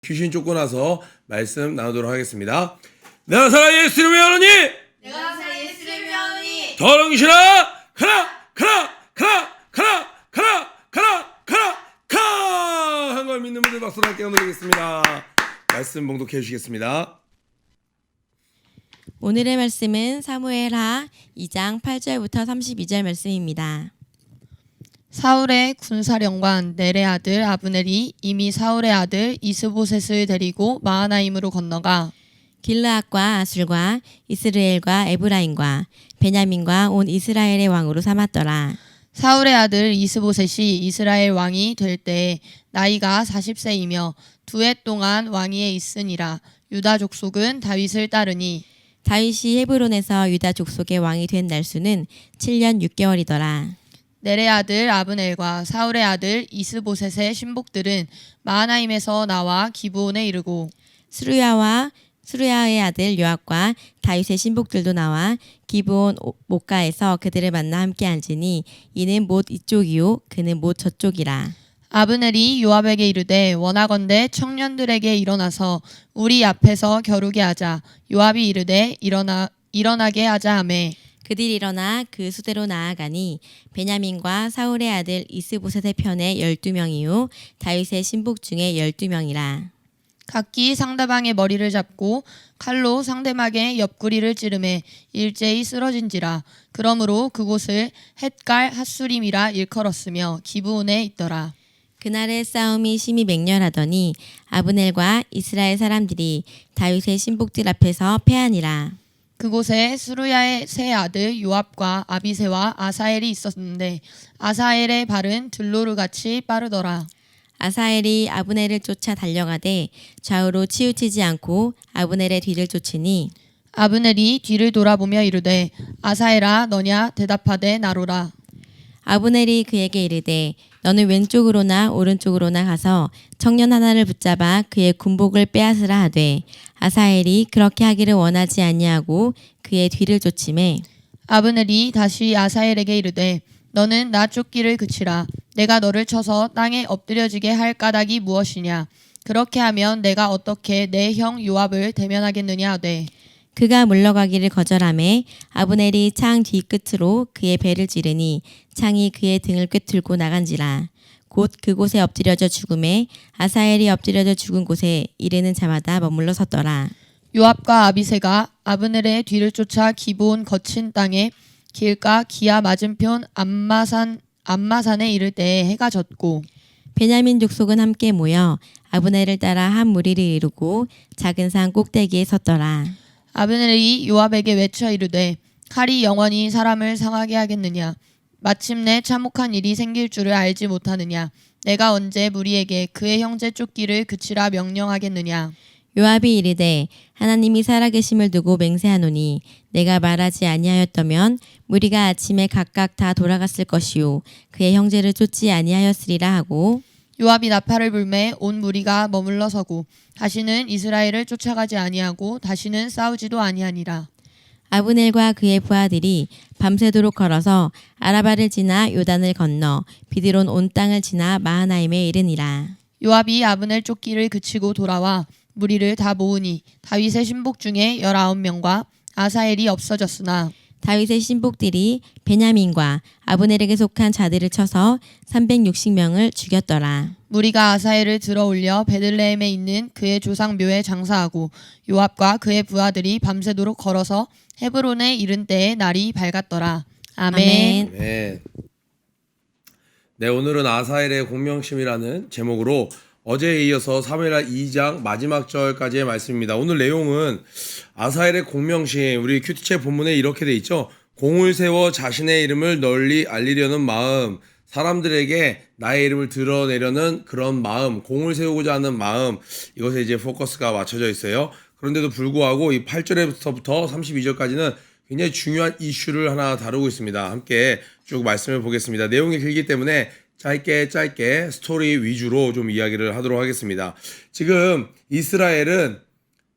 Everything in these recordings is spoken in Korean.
귀신 쫓고 나서 말씀 나누도록 하겠습니다. 내가 살아 예수님의 하나님, 내가 살아 예수님의 하나님, 더러운 귀신아 가라 가라 가라 가라 가라 가라 가라 가! 한 걸 믿는 분들 박수로 함께 드리겠습니다. 말씀 봉독해 주시겠습니다. 오늘의 말씀은 사무엘하 2장 8절부터 32절 말씀입니다. 사울의 군사령관 넬의 아들 아브넬이 이미 사울의 아들 이스보셋을 데리고 마하나임으로 건너가 길르앗과 아술과 이스라엘과 에브라임과 베냐민과 온 이스라엘의 왕으로 삼았더라. 사울의 아들 이스보셋이 이스라엘 왕이 될 때에 나이가 40세이며 2해 동안 왕위에 있으니라. 유다 족속은 다윗을 따르니 다윗이 헤브론에서 유다 족속의 왕이 된 날수는 7년 6개월이더라. 넬의 아들 아브넬과 사울의 아들 이스보셋의 신복들은 마하나임에서 나와 기브온에 이르고 스루야의 아들 요압과 다윗의 신복들도 나와 기브온 목가에서 그들을 만나 함께 앉으니 이는 못 이쪽이요 그는 못 저쪽이라. 아브넬이 요압에게 이르되 원하건대 청년들에게 일어나서 우리 앞에서 겨루게 하자. 요압이 이르되 일어나게 하자 하매 그들이 일어나 그 수대로 나아가니 베냐민과 사울의 아들 이스보셋의 편에 12명이요 다윗의 신복 중에 12명이라. 각기 상대방의 머리를 잡고 칼로 상대방의 옆구리를 찌르매 일제히 쓰러진지라. 그러므로 그곳을 헷갈 핫수림이라 일컬었으며 기브온에 있더라. 그날의 싸움이 심히 맹렬하더니 아브넬과 이스라엘 사람들이 다윗의 신복들 앞에서 패하니라. 그곳에 스루야의 세 아들 요압과 아비새와 아사엘이 있었는데 아사엘의 발은 들로르같이 빠르더라. 아사엘이 아브넬을 쫓아 달려가되 좌우로 치우치지 않고 아브넬의 뒤를 쫓으니 아브넬이 뒤를 돌아보며 이르되 아사엘아 너냐 대답하되 나로라. 아브넬이 그에게 이르되 너는 왼쪽으로나 오른쪽으로나 가서 청년 하나를 붙잡아 그의 군복을 빼앗으라 하되 아사엘이 그렇게 하기를 원하지 아니하고 그의 뒤를 쫓음에 아브넬이 다시 아사엘에게 이르되 너는 나 쫓기를 그치라. 내가 너를 쳐서 땅에 엎드려지게 할 까닭이 무엇이냐. 그렇게 하면 내가 어떻게 내 형 요압을 대면하겠느냐 하되 그가 물러가기를 거절하매 아브넬이 창 뒤끝으로 그의 배를 찌르니 창이 그의 등을 꿰뚫고 나간지라. 곧 그곳에 엎드려져 죽음에 아사엘이 엎드려져 죽은 곳에 이르는 자마다 머물러 섰더라. 요압과 아비새가 아브넬의 뒤를 쫓아 기브온 거친 땅에 길가 기아 맞은편 암마산에 이를 때에 해가 졌고 베냐민 족속은 함께 모여 아브넬을 따라 한 무리를 이루고 작은 산 꼭대기에 섰더라. 아브넬이 요압에게 외쳐 이르되 칼이 영원히 사람을 상하게 하겠느냐. 마침내 참혹한 일이 생길 줄을 알지 못하느냐. 내가 언제 무리에게 그의 형제 쫓기를 그치라 명령하겠느냐. 요압이 이르되 하나님이 살아계심을 두고 맹세하노니 내가 말하지 아니하였다면 무리가 아침에 각각 다 돌아갔을 것이요 그의 형제를 쫓지 아니하였으리라 하고 요압이 나팔을 불매 온 무리가 머물러 서고 다시는 이스라엘을 쫓아가지 아니하고 다시는 싸우지도 아니하니라. 아브넬과 그의 부하들이 밤새도록 걸어서 아라바를 지나 요단을 건너 비드론 온 땅을 지나 마하나임에 이르니라. 요압이 아브넬 쫓기를 그치고 돌아와 무리를 다 모으니 다윗의 신복 중에 19명과 아사엘이 없어졌으나 다윗의 신복들이 베냐민과 아브넬에게 속한 자들을 쳐서 360명을 죽였더라. 무리가 아사엘을 들어올려 베들레헴에 있는 그의 조상 묘에 장사하고 요압과 그의 부하들이 밤새도록 걸어서 헤브론에 이른 때에 날이 밝았더라. 아멘. 네. 네, 오늘은 아사엘의 공명심이라는 제목으로 어제에 이어서 사무엘하 2장 마지막 절까지의 말씀입니다. 오늘 내용은 아사엘의 공명심, 우리 큐티체 본문에 이렇게 돼 있죠. 공을 세워 자신의 이름을 널리 알리려는 마음, 사람들에게 나의 이름을 드러내려는 그런 마음, 공을 세우고자 하는 마음, 이것에 이제 포커스가 맞춰져 있어요. 그런데도 불구하고 이 8절부터 32절까지는 굉장히 중요한 이슈를 하나 다루고 있습니다. 함께 쭉 말씀을 보겠습니다. 내용이 길기 때문에 짧게 스토리 위주로 좀 이야기를 하도록 하겠습니다. 지금 이스라엘은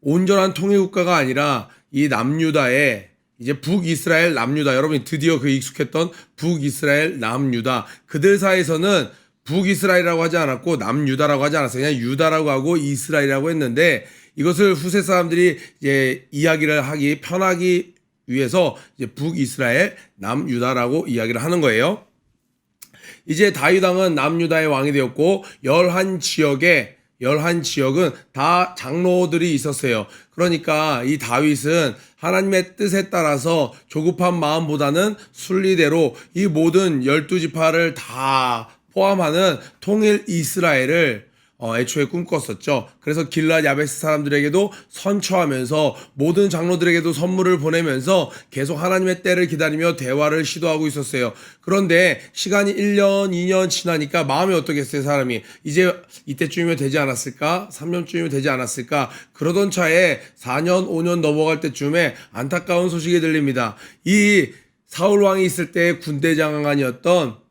온전한 통일국가가 아니라 이 남유다의 이제 북이스라엘 남유다, 여러분이 드디어 그 익숙했던 북이스라엘 남유다, 그들 사이에서는 북이스라엘이라고 하지 않았고 남유다라고 하지 않았어요. 그냥 유다라고 하고 이스라엘이라고 했는데 이것을 후세 사람들이 이제 이야기를 하기 편하기 위해서 이제 북이스라엘, 남유다라고 이야기를 하는 거예요. 이제 다윗 왕은 남유다의 왕이 되었고 11지역은 다 장로들이 있었어요. 그러니까 이 다윗은 하나님의 뜻에 따라서 조급한 마음보다는 순리대로 이 모든 12지파를 다 포함하는 통일 이스라엘을 애초에 꿈꿨었죠. 그래서 길랏 야베스 사람들에게도 선처하면서 모든 장로들에게도 선물을 보내면서 계속 하나님의 때를 기다리며 대화를 시도하고 있었어요. 그런데 시간이 1년, 2년 지나니까 마음이 어떻겠어요, 사람이. 이제 이때쯤이면 되지 않았을까? 3년쯤이면 되지 않았을까? 그러던 차에 4년, 5년 넘어갈 때쯤에 안타까운 소식이 들립니다. 이 사울 왕이 있을 때 군대 장관이었던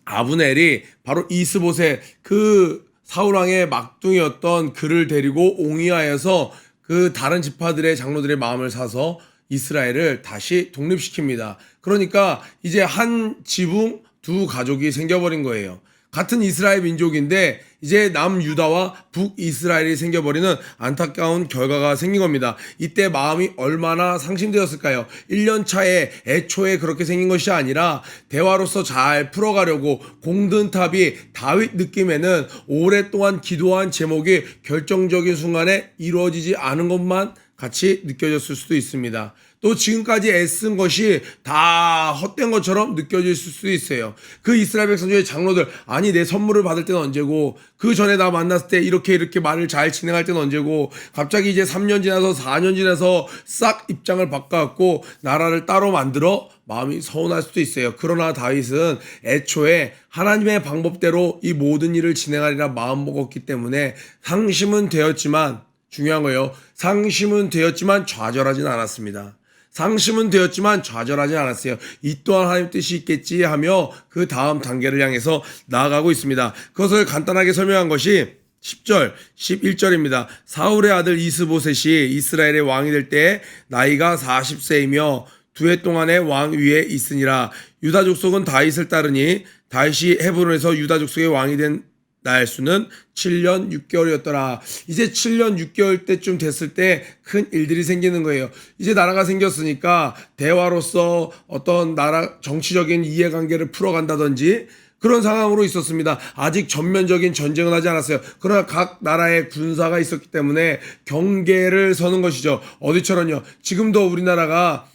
아브넬이 바로 이스보셋 그 사울왕의 막둥이였던 그를 데리고 옹이하여서 그 다른 지파들의 장로들의 마음을 사서 이스라엘을 다시 독립시킵니다. 그러니까 이제 한 지붕 두 가족이 생겨버린 거예요. 같은 이스라엘 민족인데 이제 남유다와 북이스라엘이 생겨버리는 안타까운 결과가 생긴 겁니다. 이때 마음이 얼마나 상심되었을까요? 1년 차에 애초에 그렇게 생긴 것이 아니라 대화로서 잘 풀어가려고 공든탑이 다윗 느낌에는 오랫동안 기도한 제목이 결정적인 순간에 이루어지지 않은 것만 같이 느껴졌을 수도 있습니다. 또 지금까지 애쓴 것이 다 헛된 것처럼 느껴질 수도 있어요. 그 이스라엘 백성 중에 장로들, 아니 내 선물을 받을 때는 언제고, 그 전에 나 만났을 때 이렇게 말을 잘 진행할 때는 언제고, 갑자기 이제 3년 지나서 4년 지나서 싹 입장을 바꿔갖고 나라를 따로 만들어 마음이 서운할 수도 있어요. 그러나 다윗은 애초에 하나님의 방법대로 이 모든 일을 진행하리라 마음먹었기 때문에 상심은 되었지만, 중요한 거예요. 상심은 되었지만 좌절하진 않았습니다. 상심은 되었지만 좌절하지 않았어요. 이 또한 하나님 뜻이 있겠지 하며 그 다음 단계를 향해서 나아가고 있습니다. 그것을 간단하게 설명한 것이 10절, 11절입니다. 사울의 아들 이스보셋이 이스라엘의 왕이 될 때 나이가 40세이며 2해 동안의 왕 위에 있으니라. 유다 족속은 다윗을 따르니 다윗이 헤브론에서 유다 족속의 왕이 된 날수는 7년 6개월이었더라. 이제 7년 6개월 때쯤 됐을 때 큰 일들이 생기는 거예요. 이제 나라가 생겼으니까 대화로서 어떤 나라 정치적인 이해관계를 풀어간다든지 그런 상황으로 있었습니다. 아직 전면적인 전쟁은 하지 않았어요. 그러나 각 나라의 군사가 있었기 때문에 경계를 서는 것이죠. 어디처럼요. 지금도 우리나라가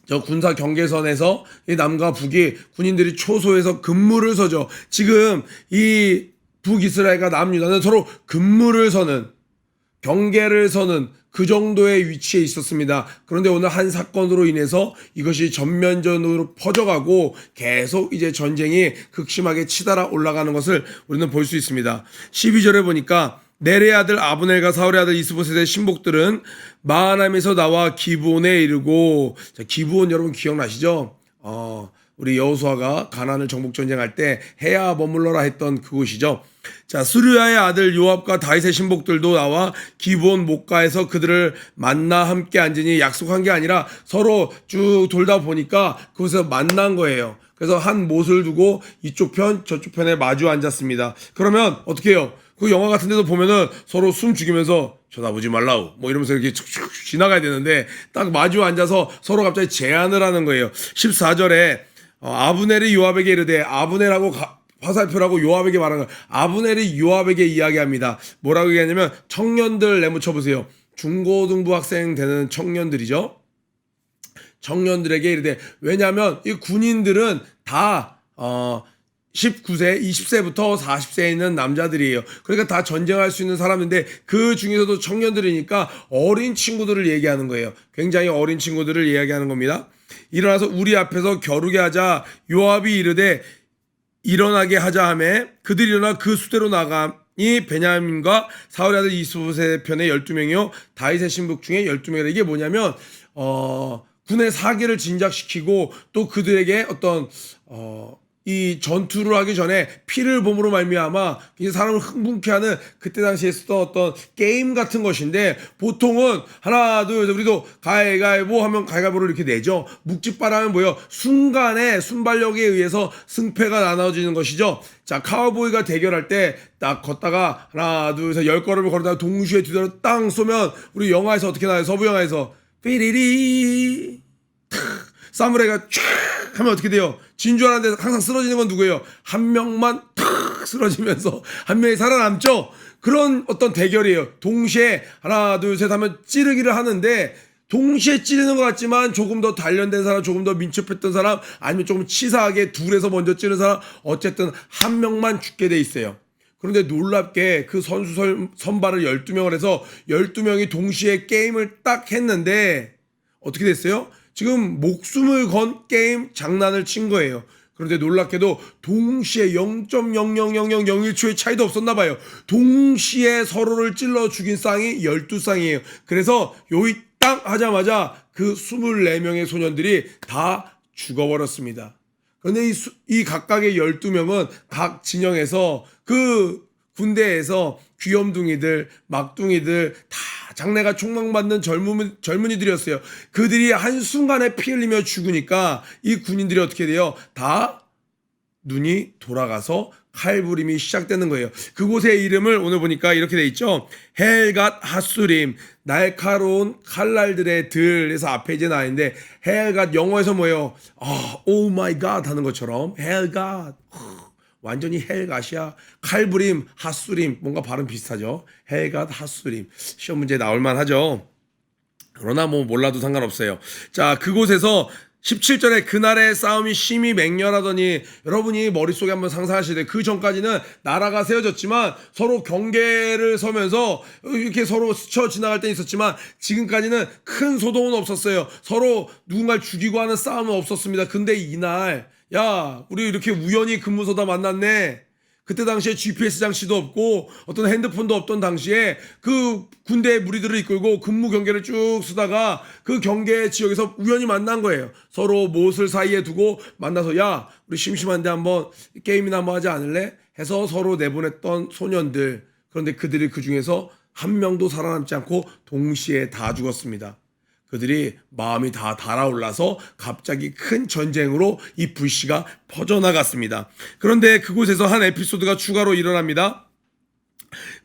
저 군사 경계선에서 이 남과 북이 군인들이 초소에서 근무를 서죠. 지금 이 북이스라엘과 남유다는 서로 근무를 서는, 경계를 서는 그 정도의 위치에 있었습니다. 그런데 오늘 한 사건으로 인해서 이것이 전면전으로 퍼져가고 계속 이제 전쟁이 극심하게 치달아 올라가는 것을 우리는 볼 수 있습니다. 12절에 보니까 넬의 아들 아브넬과 사울의 아들 이스보셋의 신복들은 마하나임에서 나와 기브온에 이르고, 자, 기브온 여러분 기억나시죠? 우리 여호수아가 가나안을 정복 전쟁할 때 해야 머물러라 했던 그곳이죠. 자, 스루야의 아들 요압과 다윗의 신복들도 나와 기브온 목가에서 그들을 만나 함께 앉으니, 약속한 게 아니라 서로 쭉 돌다 보니까 그곳에서 만난 거예요. 그래서 한 못을 두고 이쪽 편 저쪽 편에 마주 앉았습니다. 그러면 어떻게 해요? 그 영화 같은 데도 보면은 서로 숨 죽이면서 쳐다보지 말라우 뭐 이러면서 이렇게 축축 지나가야 되는데 딱 마주 앉아서 서로 갑자기 제안을 하는 거예요. 14절에 아브넬이 요압에게 이르되, 아브넬하고 화살표라고 요압에게 말하는 거예요. 아브넬이 요압에게 이야기합니다. 뭐라고 얘기하냐면, 청년들 내묻혀 보세요. 중고등부 학생 되는 청년들이죠. 청년들에게 이르되, 왜냐하면 이 군인들은 다 19세, 20세부터 40세에 있는 남자들이에요. 그러니까 다 전쟁할 수 있는 사람인데 그 중에서도 청년들이니까 어린 친구들을 얘기하는 거예요. 굉장히 어린 친구들을 이야기하는 겁니다. 일어나서 우리 앞에서 겨루게 하자. 요압이 이르되 일어나게 하자 하매 그들이 일어나 그 수대로 나가니 베냐민과 사울의 아들 이스보셋 편에 12명이요 다윗의 신복 중에 12명이라. 이게 뭐냐면 군의 사기를 진작시키고 또 그들에게 어떤 이 전투를 하기 전에 피를 봄으로 말미암아 이제 사람을 흥분케 하는 그때 당시에 쓰던 어떤 게임 같은 것인데, 보통은 하나 둘 셋 우리도 가위가위보 하면 가위가위보를 이렇게 내죠. 묵찌빠라 하면 뭐예요? 순간에 순발력에 의해서 승패가 나눠지는 것이죠. 자, 카우보이가 대결할 때 딱 걷다가 하나 둘 셋 10걸음을 걸어다가 동시에 뒤로 땅 쏘면, 우리 영화에서 어떻게 나와요? 서부 영화에서 삐리리 사무라이가 쫙 하면 어떻게 돼요? 진주하는 데서 항상 쓰러지는 건 누구예요? 한 명만 탁 쓰러지면서 한 명이 살아남죠? 그런 어떤 대결이에요. 동시에 하나 둘 셋 하면 찌르기를 하는데, 동시에 찌르는 것 같지만 조금 더 단련된 사람, 조금 더 민첩했던 사람, 아니면 조금 치사하게 둘에서 먼저 찌르는 사람, 어쨌든 한 명만 죽게 돼 있어요. 그런데 놀랍게 그 선수 선발을 12명을 해서 12명이 동시에 게임을 딱 했는데 어떻게 됐어요? 지금 목숨을 건 게임 장난을 친 거예요. 그런데 놀랍게도 동시에 0.00001초의 차이도 없었나 봐요. 동시에 서로를 찔러 죽인 쌍이 12쌍이에요. 그래서 요이 땅 하자마자 그 24명의 소년들이 다 죽어버렸습니다. 그런데 이 각각의 12명은 각 진영에서 그 군대에서 귀염둥이들, 막둥이들 다 장래가 촉망받는 젊은이들이었어요. 그들이 한순간에 피 흘리며 죽으니까 이 군인들이 어떻게 돼요? 다 눈이 돌아가서 칼부림이 시작되는 거예요. 그곳의 이름을 오늘 보니까 이렇게 돼 있죠. 헬갓 핫수림, 날카로운 칼날들의 들에서 앞에 이제 나있는데, 헬갓 영어에서 뭐예요? 오 마이 갓 하는 것처럼 헬갓, 완전히 헬갓이야. 칼부림, 핫수림, 뭔가 발음 비슷하죠. 헬갓 핫수림. 시험 문제에 나올만 하죠. 그러나 뭐 몰라도 상관없어요. 자, 그곳에서 17절에 그날의 싸움이 심히 맹렬하더니, 여러분이 머릿속에 한번 상상하시되, 그 전까지는 나라가 세워졌지만 서로 경계를 서면서 이렇게 서로 스쳐 지나갈 때 있었지만, 지금까지는 큰 소동은 없었어요. 서로 누군가를 죽이고 하는 싸움은 없었습니다. 근데 이날, 야, 우리 이렇게 우연히 근무소다 만났네. 그때 당시에 GPS 장치도 없고 어떤 핸드폰도 없던 당시에 그 군대의 무리들을 이끌고 근무 경계를 쭉 쓰다가 그 경계 지역에서 우연히 만난 거예요. 서로 못을 사이에 두고 만나서, 야, 우리 심심한데 한번 게임이나 한번 하지 않을래? 해서 서로 내보냈던 소년들. 그런데 그들이 그 중에서 한 명도 살아남지 않고 동시에 다 죽었습니다. 그들이 마음이 다 달아올라서 갑자기 큰 전쟁으로 이 불씨가 퍼져나갔습니다. 그런데 그곳에서 한 에피소드가 추가로 일어납니다.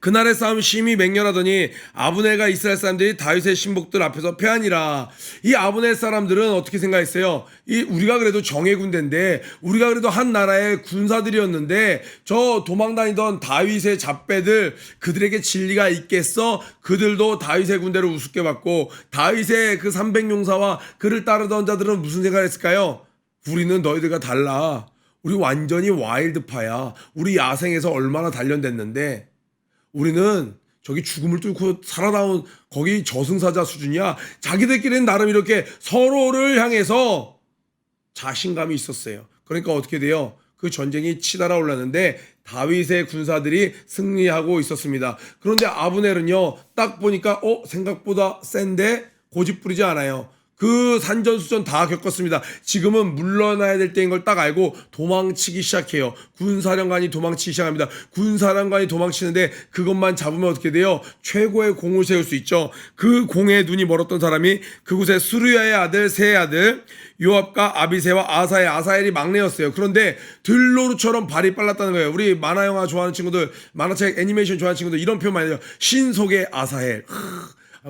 그날의 싸움 심히 맹렬하더니 아브넬과 이스라엘 사람들이 다윗의 신복들 앞에서 패하니라. 이 아브넬 사람들은 어떻게 생각했어요? 우리가 그래도 정예 군대인데, 우리가 그래도 한 나라의 군사들이었는데, 저 도망다니던 다윗의 잡배들, 그들에게 진리가 있겠어? 그들도 다윗의 군대를 우습게 봤고, 다윗의 그 300용사와 그를 따르던 자들은 무슨 생각을 했을까요? 우리는 너희들과 달라. 우리 완전히 와일드파야. 우리 야생에서 얼마나 단련됐는데 우리는 저기 죽음을 뚫고 살아나온 거기 저승사자 수준이야. 자기들끼리는 나름 이렇게 서로를 향해서 자신감이 있었어요. 그러니까 어떻게 돼요? 그 전쟁이 치달아 올랐는데 다윗의 군사들이 승리하고 있었습니다. 그런데 아브넬은요, 딱 보니까 생각보다 센데 고집 부리지 않아요. 그 산전수전 다 겪었습니다. 지금은 물러나야 될 때인 걸 딱 알고 도망치기 시작해요. 군사령관이 도망치기 시작합니다. 군사령관이 도망치는데 그것만 잡으면 어떻게 돼요? 최고의 공을 세울 수 있죠. 그 공에 눈이 멀었던 사람이 그곳에 수르야의 아들 세 아들 요압과 아비새와 아사엘이 막내였어요. 그런데 들로루처럼 발이 빨랐다는 거예요. 우리 만화 영화 좋아하는 친구들, 만화책 애니메이션 좋아하는 친구들 이런 표현 많이 해요. 신속의 아사엘.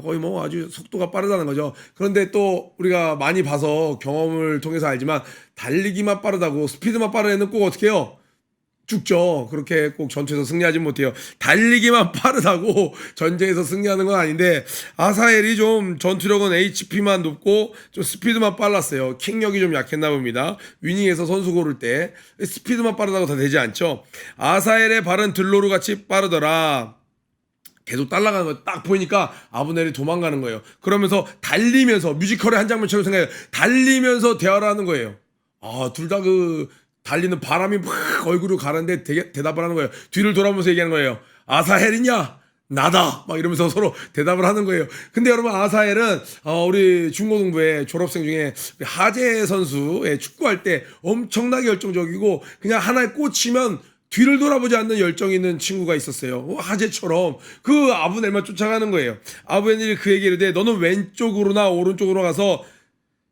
거의 뭐 아주 속도가 빠르다는 거죠. 그런데 또 우리가 많이 봐서 경험을 통해서 알지만, 달리기만 빠르다고 스피드만 빠른 애는 꼭 어떻게 해요? 죽죠. 그렇게 꼭 전투에서 승리하지 못해요. 달리기만 빠르다고 전쟁에서 승리하는 건 아닌데, 아사엘이 좀 전투력은 HP만 높고 좀 스피드만 빨랐어요. 킥력이 좀 약했나 봅니다. 위닝에서 선수 고를 때 스피드만 빠르다고 다 되지 않죠. 아사엘의 발은 들로루같이 빠르더라. 계속 따라가는 거 딱 보이니까 아브넬이 도망가는 거예요. 그러면서 달리면서, 뮤지컬의 한 장면처럼 생각해요. 달리면서 대화를 하는 거예요. 둘 다 그 달리는 바람이 막 얼굴을 가는데 대답을 하는 거예요. 뒤를 돌아보면서 얘기하는 거예요. 아사헬이냐? 나다 막 이러면서 서로 대답을 하는 거예요. 근데 여러분 아사엘은 우리 중고등부의 졸업생 중에 우리 하재 선수의 축구할 때 엄청나게 열정적이고 그냥 하나에 꽂히면 뒤를 돌아보지 않는 열정이 있는 친구가 있었어요. 하재처럼 그 아브넬만 쫓아가는 거예요. 아브넬이 그에게 이르되 너는 왼쪽으로나 오른쪽으로 가서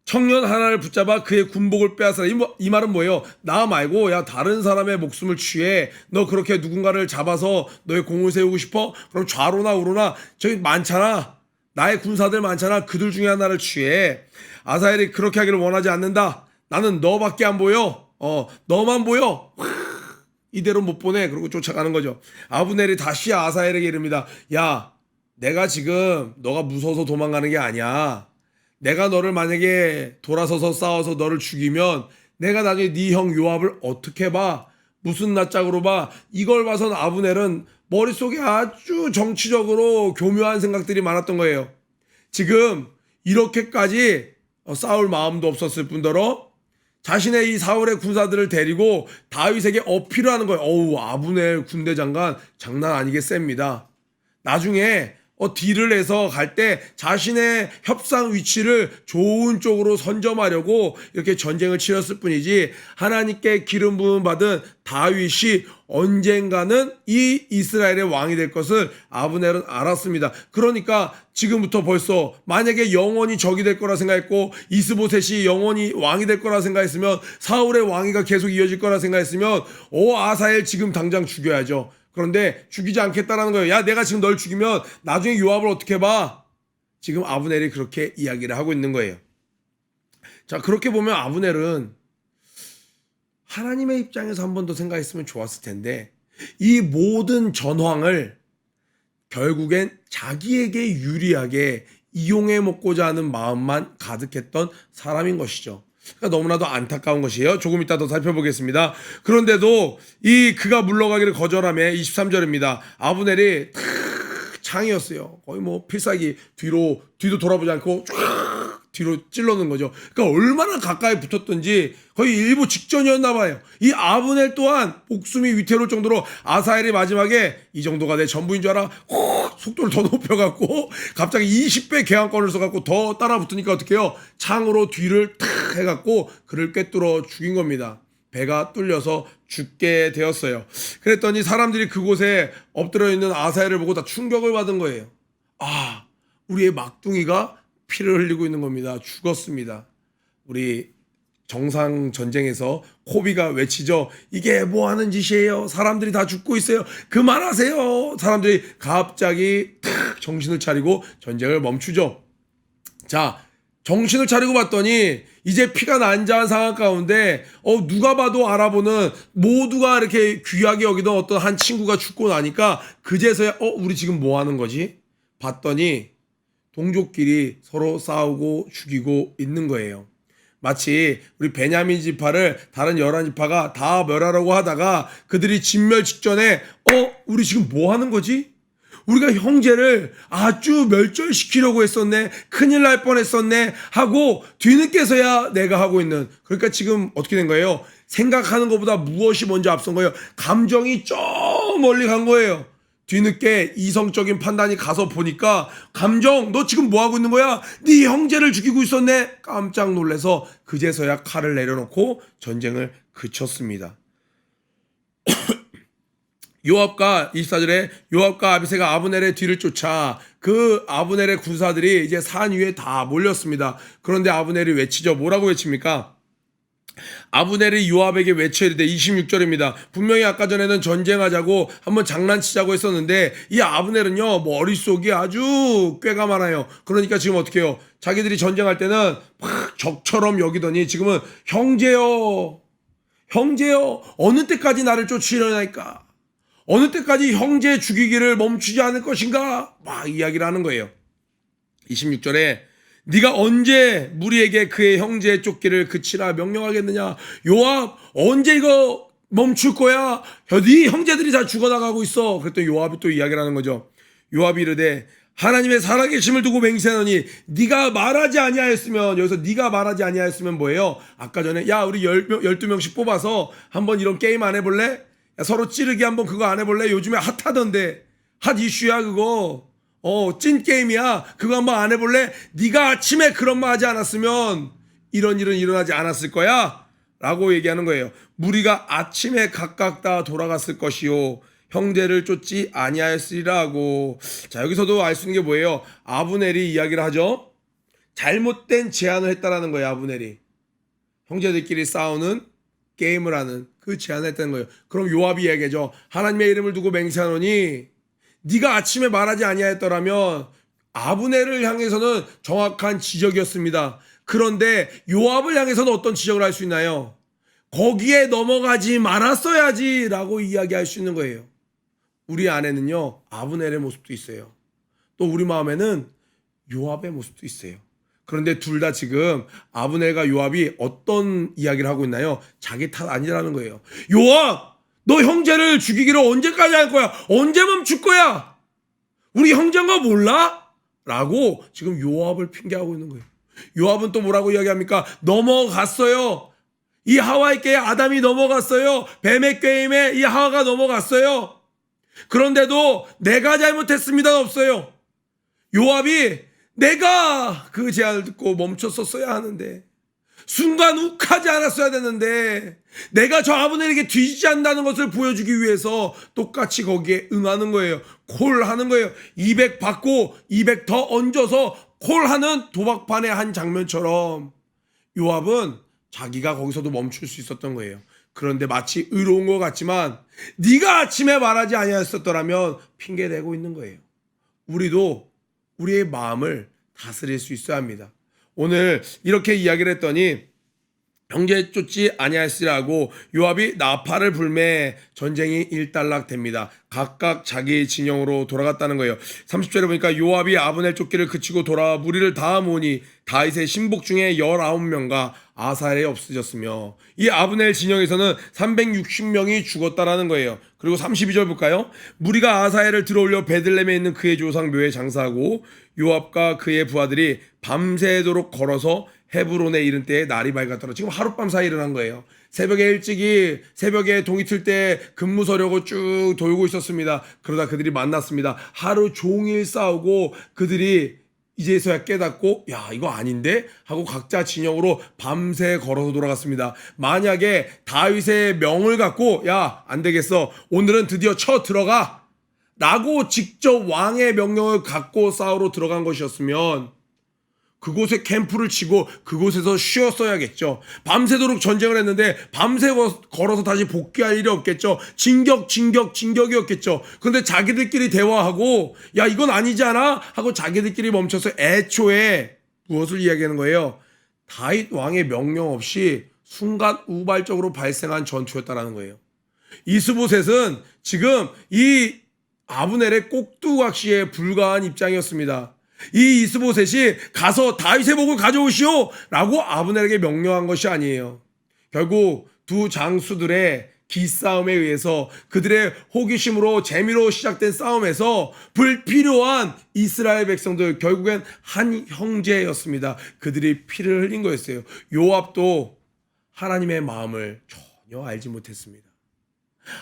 청년 하나를 붙잡아 그의 군복을 빼앗아라. 이 말은 뭐예요? 나 말고 야 다른 사람의 목숨을 취해. 너 그렇게 누군가를 잡아서 너의 공을 세우고 싶어? 그럼 좌로나 우로나 저기 많잖아. 나의 군사들 많잖아. 그들 중에 하나를 취해. 아사엘이 그렇게 하기를 원하지 않는다. 나는 너밖에 안 보여. 너만 보여. 이대로 못 보내. 그러고 쫓아가는 거죠. 아브넬이 다시 아사엘에게 이릅니다. 야, 내가 지금 너가 무서워서 도망가는 게 아니야. 내가 너를 만약에 돌아서서 싸워서 너를 죽이면 내가 나중에 네 형 요압을 어떻게 봐? 무슨 낯짝으로 봐? 이걸 봐선 아브넬은 머릿속에 아주 정치적으로 교묘한 생각들이 많았던 거예요. 지금 이렇게까지 싸울 마음도 없었을 뿐더러 자신의 이 사울의 군사들을 데리고 다윗에게 어필을 하는 거예요. 어우, 아브넬 군대 장관 장난 아니게 셉니다. 나중에 딜을 해서 갈 때 자신의 협상 위치를 좋은 쪽으로 선점하려고 이렇게 전쟁을 치렀을 뿐이지 하나님께 기름 부음 받은 다윗이 언젠가는 이 이스라엘의 왕이 될 것을 아브넬은 알았습니다. 그러니까 지금부터 벌써 만약에 영원히 적이 될 거라 생각했고 이스보셋이 영원히 왕이 될 거라 생각했으면 사울의 왕위가 계속 이어질 거라 생각했으면 아사엘 지금 당장 죽여야죠. 그런데 죽이지 않겠다라는 거예요. 야, 내가 지금 널 죽이면 나중에 요압을 어떻게 봐? 지금 아브넬이 그렇게 이야기를 하고 있는 거예요. 자, 그렇게 보면 아브넬은 하나님의 입장에서 한 번 더 생각했으면 좋았을 텐데 이 모든 전황을 결국엔 자기에게 유리하게 이용해 먹고자 하는 마음만 가득했던 사람인 것이죠. 그러니까 너무나도 안타까운 것이에요. 조금 이따 더 살펴보겠습니다. 그런데도 그가 물러가기를 거절하며 23절입니다. 아브넬이 창이었어요. 거의 뭐 필살기 뒤도 돌아보지 않고 쫙 뒤로 찔러는 거죠. 그러니까 얼마나 가까이 붙었던지 거의 일부 직전이었나 봐요. 이 아브넬 또한 목숨이 위태로울 정도로 아사엘이 마지막에 이 정도가 내 전부인 줄 알아? 속도를 더 높여갖고 갑자기 20배 계한권을 써갖고 더 따라 붙으니까 어떻게 해요? 창으로 뒤를 탁 해갖고 그를 꿰뚫어 죽인 겁니다. 배가 뚫려서 죽게 되었어요. 그랬더니 사람들이 그곳에 엎드려 있는 아사엘을 보고 다 충격을 받은 거예요. 아, 우리의 막둥이가 피를 흘리고 있는 겁니다. 죽었습니다. 우리 정상 전쟁에서 코비가 외치죠. 이게 뭐 하는 짓이에요? 사람들이 다 죽고 있어요. 그만하세요. 사람들이 갑자기 탁 정신을 차리고 전쟁을 멈추죠. 자, 정신을 차리고 봤더니 이제 피가 난자한 상황 가운데 누가 봐도 알아보는 모두가 이렇게 귀하게 여기던 어떤 한 친구가 죽고 나니까 그제서야 우리 지금 뭐 하는 거지? 봤더니 동족끼리 서로 싸우고 죽이고 있는 거예요. 마치 우리 베냐민 지파를 다른 11지파가 다 멸하려고 하다가 그들이 진멸 직전에 우리 지금 뭐 하는 거지? 우리가 형제를 아주 멸절시키려고 했었네. 큰일 날 뻔했었네 하고 뒤늦게서야 내가 하고 있는. 그러니까 지금 어떻게 된 거예요? 생각하는 것보다 무엇이 먼저 앞선 거예요? 감정이 저 멀리 간 거예요. 뒤늦게 이성적인 판단이 가서 보니까 감정 너 지금 뭐 하고 있는 거야? 네 형제를 죽이고 있었네. 깜짝 놀라서 그제서야 칼을 내려놓고 전쟁을 그쳤습니다. 요압과 24절에 요압과 아비새가 아브넬의 뒤를 쫓아 그 아브넬의 군사들이 이제 산 위에 다 몰렸습니다. 그런데 아브넬이 외치죠. 뭐라고 외칩니까? 아브넬이 요압에게 외쳐 이르되 26절입니다. 분명히 아까 전에는 전쟁하자고 한번 장난치자고 했었는데 이 아브넬은요 머릿속이 아주 꾀가 많아요. 그러니까 지금 어떻게 해요? 자기들이 전쟁할 때는 막 적처럼 여기더니 지금은 형제여 어느 때까지 나를 쫓으려나이까? 어느 때까지 형제 죽이기를 멈추지 않을 것인가? 막 이야기를 하는 거예요. 26절에 네가 언제 무리에게 그의 형제의 쫓기를 그치라 명령하겠느냐? 요압 언제 이거 멈출 거야? 네 형제들이 다 죽어나가고 있어. 그랬더니 요압이 또 이야기를 하는 거죠. 요압이 이르되 하나님의 살아계심을 두고 맹세하노니 네가 말하지 아니하였으면, 여기서 네가 말하지 아니하였으면 뭐예요? 아까 전에 야 우리 12명씩 뽑아서 한번 이런 게임 안 해볼래? 야, 서로 찌르기 한번 그거 안 해볼래? 요즘에 핫하던데 핫 이슈야 그거. 찐 게임이야. 그거 한번 안 해볼래? 네가 아침에 그런 말 하지 않았으면 이런 일은 일어나지 않았을 거야 라고 얘기하는 거예요. 무리가 아침에 각각 다 돌아갔을 것이요 형제를 쫓지 아니하였으리라 하고. 자, 여기서도 알 수 있는 게 뭐예요? 아브넬이 이야기를 하죠. 잘못된 제안을 했다라는 거예요. 아브넬이 형제들끼리 싸우는 게임을 하는 그 제안을 했다는 거예요. 그럼 요압이 이야기하죠. 하나님의 이름을 두고 맹세하노니 네가 아침에 말하지 아니하였더라면. 아브넬을 향해서는 정확한 지적이었습니다. 그런데 요압을 향해서는 어떤 지적을 할 수 있나요? 거기에 넘어가지 말았어야지 라고 이야기할 수 있는 거예요. 우리 안에는요 아브넬의 모습도 있어요. 또 우리 마음에는 요압의 모습도 있어요. 그런데 둘 다 지금 아브넬과 요압이 어떤 이야기를 하고 있나요? 자기 탓 아니라는 거예요. 요압! 너 형제를 죽이기를 언제까지 할 거야? 언제 멈출 거야? 우리 형제인 거 몰라? 라고 지금 요압을 핑계하고 있는 거예요. 요압은 또 뭐라고 이야기합니까? 넘어갔어요. 이 하와의 꾀에 아담이 넘어갔어요. 뱀의 꾀임에 이 하와가 넘어갔어요. 그런데도 내가 잘못했습니다 없어요. 요압이 내가 그 제안을 듣고 멈췄었어야 하는데, 순간 욱하지 않았어야 되는데, 내가 저 아브넬에게 뒤지지 않는다는 것을 보여주기 위해서 똑같이 거기에 응하는 거예요. 콜하는 거예요. 200 받고 200 더 얹어서 콜하는 도박판의 한 장면처럼 요압은 자기가 거기서도 멈출 수 있었던 거예요. 그런데 마치 의로운 것 같지만 네가 아침에 말하지 아니하였었더라면 핑계대고 있는 거예요. 우리도 우리의 마음을 다스릴 수 있어야 합니다. 오늘 이렇게 이야기를 했더니 형제 쫓지 아니하시라고 요압이 나팔을 불매 전쟁이 일단락됩니다. 각각 자기 진영으로 돌아갔다는 거예요. 30절에 보니까 요압이 아브넬 쫓기를 그치고 돌아와 무리를 다 모으니 다윗의 신복 중에 19명과 아사엘이 없어졌으며, 이 아브넬 진영에서는 360명이 죽었다라는 거예요. 그리고 32절 볼까요? 무리가 아사엘을 들어올려 베들레헴에 있는 그의 조상 묘에 장사하고 요압과 그의 부하들이 밤새도록 걸어서 헤브론에 이른 때에 날이 밝았더라. 지금 하룻밤 사이 일어난 거예요. 새벽에 일찍이 새벽에 동이 틀 때 근무 서려고 쭉 돌고 있었습니다. 그러다 그들이 만났습니다. 하루 종일 싸우고 그들이 이제서야 깨닫고 야 이거 아닌데 하고 각자 진영으로 밤새 걸어서 돌아갔습니다. 만약에 다윗의 명을 갖고 야 안 되겠어 오늘은 드디어 쳐 들어가 라고 직접 왕의 명령을 갖고 싸우러 들어간 것이었으면 그곳에 캠프를 치고 그곳에서 쉬었어야겠죠. 밤새도록 전쟁을 했는데 밤새 걸어서 다시 복귀할 일이 없겠죠. 진격이었겠죠. 그런데 자기들끼리 대화하고 야 이건 아니지 않아? 하고 자기들끼리 멈춰서 애초에 무엇을 이야기하는 거예요? 다윗 왕의 명령 없이 순간 우발적으로 발생한 전투였다라는 거예요. 이스보셋은 지금 이 아브넬의 꼭두각시에 불과한 입장이었습니다. 이 이스보셋이 가서 다윗의 복을 가져오시오 라고 아브넬에게 명령한 것이 아니에요. 결국 두 장수들의 기싸움에 의해서 그들의 호기심으로 재미로 시작된 싸움에서 불필요한 이스라엘 백성들, 결국엔 한 형제였습니다. 그들이 피를 흘린 거였어요. 요압도 하나님의 마음을 전혀 알지 못했습니다.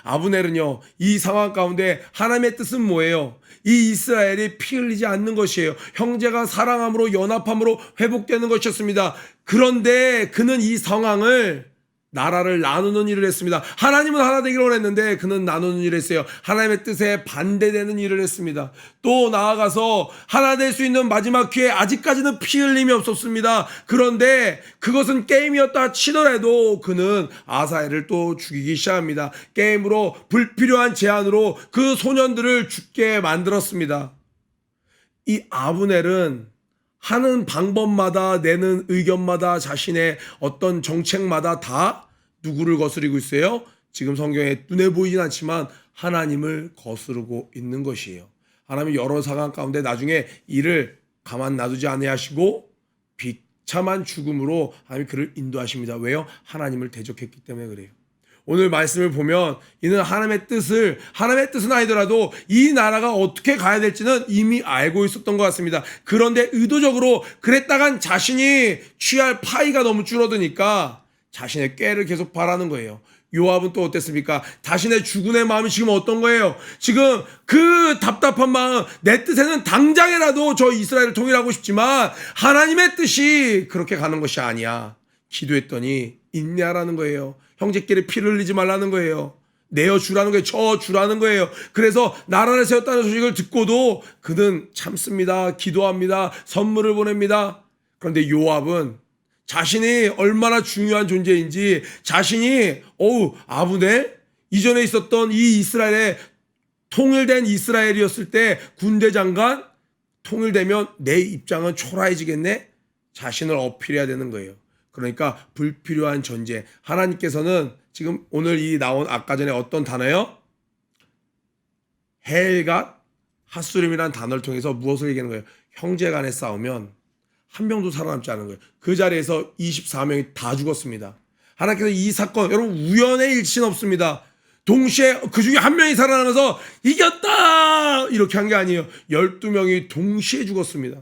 아브넬은요 이 상황 가운데 하나님의 뜻은 뭐예요? 이 이스라엘이 피 흘리지 않는 것이에요. 형제가 사랑함으로 연합함으로 회복되는 것이었습니다. 그런데 그는 이 상황을 나라를 나누는 일을 했습니다. 하나님은 하나 되기를 원했는데 그는 나누는 일을 했어요. 하나님의 뜻에 반대되는 일을 했습니다. 또 나아가서 하나 될 수 있는 마지막 기회, 아직까지는 피 흘림이 없었습니다. 그런데 그것은 게임이었다 치더라도 그는 아사엘을 또 죽이기 시작합니다. 게임으로 불필요한 제안으로 그 소년들을 죽게 만들었습니다. 이 아브넬은 하는 방법마다 내는 의견마다 자신의 어떤 정책마다 다 누구를 거스리고 있어요? 지금 성경에 눈에 보이진 않지만 하나님을 거스르고 있는 것이에요. 하나님이 여러 상황 가운데 나중에 이를 가만 놔두지 아니하시고 비참한 죽음으로 하나님이 그를 인도하십니다. 왜요? 하나님을 대적했기 때문에 그래요. 오늘 말씀을 보면 이는 하나님의 뜻은 아니더라도 이 나라가 어떻게 가야 될지는 이미 알고 있었던 것 같습니다. 그런데 의도적으로 그랬다간 자신이 취할 파이가 너무 줄어드니까 자신의 꾀를 계속 바라는 거예요. 요압은 또 어땠습니까? 자신의 주군의 마음이 지금 어떤 거예요? 지금 그 답답한 마음, 내 뜻에는 당장이라도 저 이스라엘을 통일하고 싶지만 하나님의 뜻이 그렇게 가는 것이 아니야. 기도했더니 인내하라는 거예요. 형제끼리 피를 흘리지 말라는 거예요. 내어주라는 거예요. 쳐주라는 거예요. 그래서 나라를 세웠다는 소식을 듣고도 그는 참습니다. 기도합니다. 선물을 보냅니다. 그런데 요압은 자신이 얼마나 중요한 존재인지 자신이 아브넬 이전에 있었던 이 이스라엘의 통일된 이스라엘이었을 때 군대 장관 통일되면 내 입장은 초라해지겠네. 자신을 어필해야 되는 거예요. 그러니까 불필요한 전제. 하나님께서는 지금 오늘 이 나온 아까 전에 어떤 단어요? 헬갓 핫수림이라는 단어를 통해서 무엇을 얘기하는 거예요? 형제 간에 싸우면 한 명도 살아남지 않은 거예요. 그 자리에서 24명이 다 죽었습니다. 하나님께서 이 사건, 여러분 우연의 일치는 없습니다. 동시에 그 중에 한 명이 살아나면서 이겼다! 이렇게 한 게 아니에요. 12명이 동시에 죽었습니다.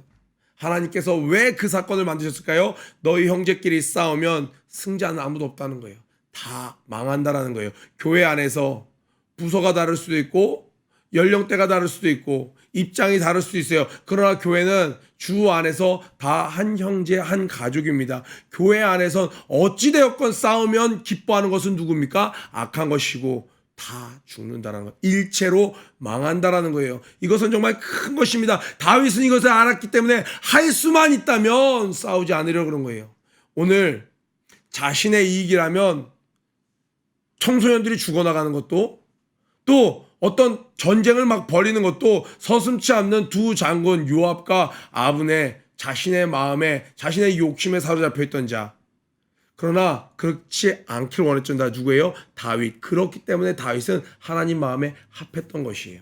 하나님께서 왜 그 사건을 만드셨을까요? 너희 형제끼리 싸우면 승자는 아무도 없다는 거예요. 다 망한다라는 거예요. 교회 안에서 부서가 다를 수도 있고 연령대가 다를 수도 있고 입장이 다를 수도 있어요. 그러나 교회는 주 안에서 다 한 형제 한 가족입니다. 교회 안에선 어찌되었건 싸우면 기뻐하는 것은 누굽니까? 악한 것이고 다 죽는다는 것. 일체로 망한다라는 거예요. 이것은 정말 큰 것입니다. 다윗은 이것을 알았기 때문에 할 수만 있다면 싸우지 않으려고 그런 거예요. 오늘 자신의 이익이라면 청소년들이 죽어나가는 것도 또 어떤 전쟁을 막 벌이는 것도 서슴지 않는 두 장군 요압과 아브넬 자신의 마음에 자신의 욕심에 사로잡혀 있던 자. 그러나 그렇지 않길 원했던 자 누구예요? 다윗. 그렇기 때문에 다윗은 하나님 마음에 합했던 것이에요.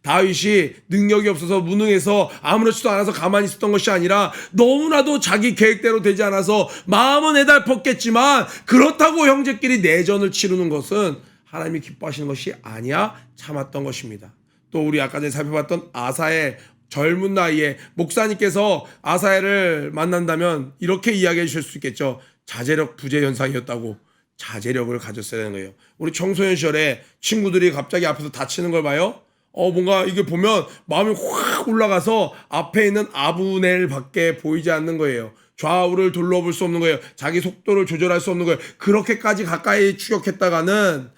다윗이 능력이 없어서 무능해서 아무렇지도 않아서 가만히 있었던 것이 아니라 너무나도 자기 계획대로 되지 않아서 마음은 애달펐겠지만 그렇다고 형제끼리 내전을 치르는 것은 하나님이 기뻐하시는 것이 아니야 참았던 것입니다. 또 우리 아까 전에 살펴봤던 아사엘 젊은 나이에 목사님께서 아사엘을 만난다면 이렇게 이야기해 주실 수 있겠죠. 자제력 부재 현상이었다고. 자제력을 가졌어야 되는 거예요. 우리 청소년 시절에 친구들이 갑자기 앞에서 다치는 걸 봐요. 뭔가 이게 보면 마음이 확 올라가서 앞에 있는 아브넬밖에 보이지 않는 거예요. 좌우를 둘러볼 수 없는 거예요. 자기 속도를 조절할 수 없는 거예요. 그렇게까지 가까이 추격했다가는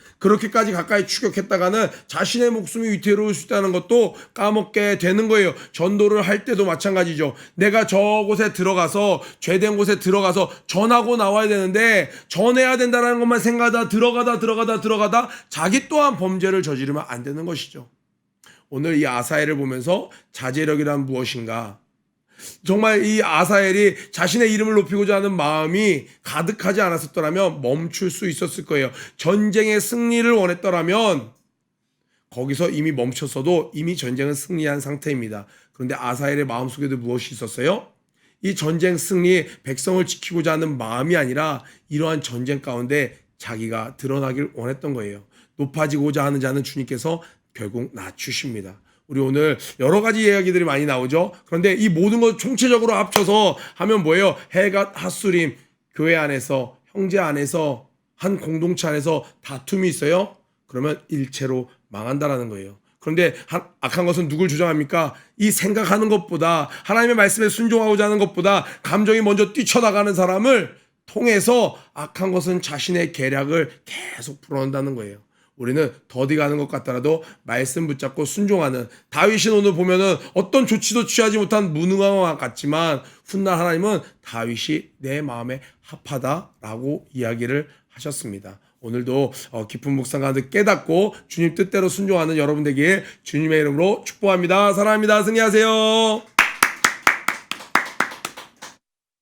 자신의 목숨이 위태로울 수 있다는 것도 까먹게 되는 거예요. 전도를 할 때도 마찬가지죠. 내가 저곳에 들어가서 죄된 곳에 들어가서 전하고 나와야 되는데 전해야 된다는 것만 생각하다 들어가다 자기 또한 범죄를 저지르면 안 되는 것이죠. 오늘 이 아사엘을 보면서 자제력이란 무엇인가? 정말 이 아사엘이 자신의 이름을 높이고자 하는 마음이 가득하지 않았었더라면 멈출 수 있었을 거예요. 전쟁의 승리를 원했더라면 거기서 이미 멈췄어도 이미 전쟁은 승리한 상태입니다. 그런데 아사엘의 마음속에도 무엇이 있었어요? 이 전쟁 승리, 백성을 지키고자 하는 마음이 아니라 이러한 전쟁 가운데 자기가 드러나길 원했던 거예요. 높아지고자 하는 자는 주님께서 결국 낮추십니다. 우리 오늘 여러 가지 이야기들이 많이 나오죠. 그런데 이 모든 것 총체적으로 합쳐서 하면 뭐예요? 헬갓 핫수림, 교회 안에서 형제 안에서 한 공동체 안에서 다툼이 있어요. 그러면 일체로 망한다라는 거예요. 그런데 악한 것은 누굴 주장합니까? 이 생각하는 것보다 하나님의 말씀에 순종하고자 하는 것보다 감정이 먼저 뛰쳐나가는 사람을 통해서 악한 것은 자신의 계략을 계속 풀어낸다는 거예요. 우리는 더디 가는 것 같더라도 말씀 붙잡고 순종하는 다윗이 오늘 보면은 어떤 조치도 취하지 못한 무능한 것 같지만 훗날 하나님은 다윗이 내 마음에 합하다라고 이야기를 하셨습니다. 오늘도 깊은 묵상 가운데 깨닫고 주님 뜻대로 순종하는 여러분 되기에 주님의 이름으로 축복합니다. 사랑합니다. 승리하세요.